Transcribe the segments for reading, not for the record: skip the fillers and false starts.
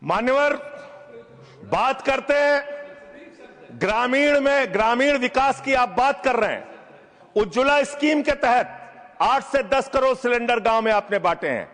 मान्यवर, बात करते हैं ग्रामीण विकास की आप बात कर रहे हैं। उज्ज्वला स्कीम के तहत 8 से 10 करोड़ सिलेंडर गांव में आपने बांटे हैं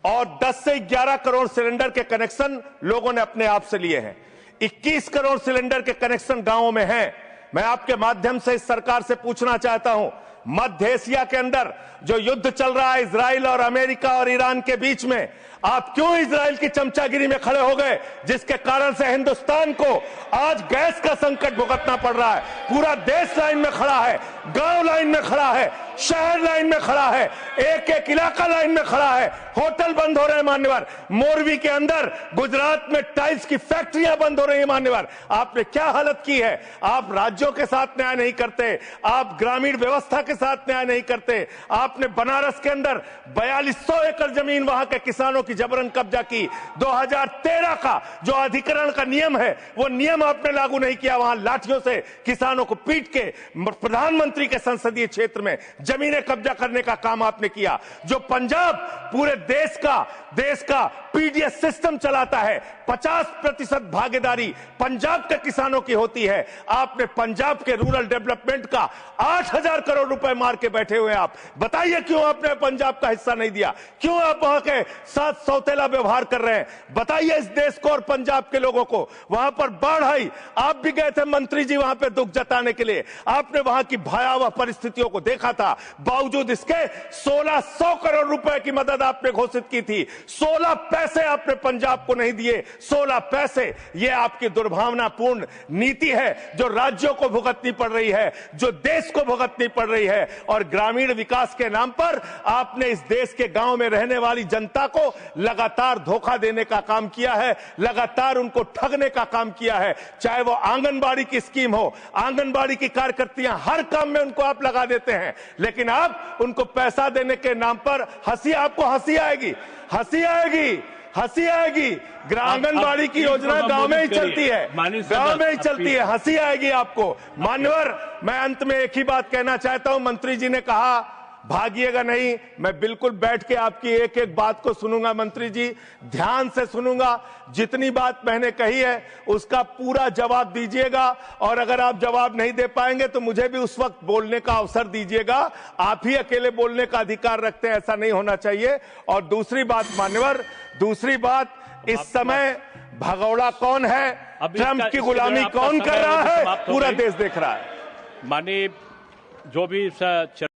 और 10 से 11 करोड़ सिलेंडर के कनेक्शन लोगों ने अपने आप से लिए हैं। 21 करोड़ सिलेंडर के कनेक्शन गांवों में हैं। मैं आपके माध्यम से इस सरकार से पूछना चाहता हूं, मध्य एशिया के अंदर जो युद्ध चल रहा है इजराइल और अमेरिका और ईरान के बीच में, आप क्यों इजराइल की चमचागिरी में खड़े हो गए, जिसके कारण से हिंदुस्तान को आज गैस का संकट भुगतना पड़ रहा है। पूरा देश लाइन में खड़ा है, गांव लाइन में खड़ा है, शहर लाइन में खड़ा है, एक एक इलाका लाइन में खड़ा है। होटल बंद हो रहे हैं मान्यवर। मोरवी के अंदर गुजरात में टाइल्स की फैक्ट्रियां बंद हो रही है मान्यवर। आपने क्या हालत की है। आप राज्यों के साथ न्याय नहीं करते, आप ग्रामीण व्यवस्था के साथ न्याय नहीं करते। आपने बनारस के अंदर 4200 एकड़ जमीन वहां के किसानों की जबरन कब्जा की। 2013 का जो अधिकरण का नियम है वो नियम आपने लागू नहीं किया। वहां लाठियों से किसानों को पीट के प्रधानमंत्री के संसदीय क्षेत्र में जमीनें कब्जा करने का काम आपने किया। जो पंजाब पूरे देश का पीडीएस सिस्टम चलाता है, 50% भागीदारी पंजाब के किसानों की होती है। आपने पंजाब के रूरल डेवलपमेंट का 8000 करोड़ रुपए मार के बैठे हुए। आप बताइए क्यों आपने पंजाब का हिस्सा नहीं दिया, क्यों आप वहां के साथ सौतेला व्यवहार कर रहे हैं। बताइए इस देश को और पंजाब के लोगों को। वहां पर बाढ़ आई, आप भी गए थे मंत्री जी वहां पे दुख जताने के लिए। आपने वहां की भयावह परिस्थितियों को देखा था। बावजूद इसके 1600 करोड़ रुपए की मदद आपने घोषित की थी। 16 पैसे आपने पंजाब को नहीं दिए। 16 पैसे। यह आपकी दुर्भावनापूर्ण नीति है जो राज्यों को भुगतनी पड़ रही है, जो देश को भुगतनी पड़ रही है। और ग्रामीण विकास के नाम पर आपने इस देश के गांव में रहने वाली जनता को लगातार धोखा देने का काम किया है, लगातार उनको ठगने का काम किया है। चाहे वो आंगनबाड़ी की स्कीम हो, आंगनबाड़ी की कार्यकर्तियां, हर काम में उनको आप लगा देते हैं, लेकिन आप उनको पैसा देने के नाम पर आपको हंसी आएगी, हंसी आएगी, हंसी आएगी। आंगनबाड़ी की योजना गांव में ही चलती है, गांव में ही चलती है, हंसी आएगी आपको। मान्यवर, मैं अंत में एक ही बात कहना चाहता हूं। मंत्री जी ने कहा भागिएगा नहीं, मैं बिल्कुल बैठ के आपकी एक एक बात को सुनूंगा। मंत्री जी, ध्यान से सुनूंगा। जितनी बात मैंने कही है उसका पूरा जवाब दीजिएगा, और अगर आप जवाब नहीं दे पाएंगे तो मुझे भी उस वक्त बोलने का अवसर दीजिएगा। आप ही अकेले बोलने का अधिकार रखते हैं, ऐसा नहीं होना चाहिए। और दूसरी बात मान्यवर, दूसरी बात, इस समय भगौड़ा कौन है, ट्रंप की गुलामी कौन कर रहा है, पूरा देश देख रहा है। माननीय जो भी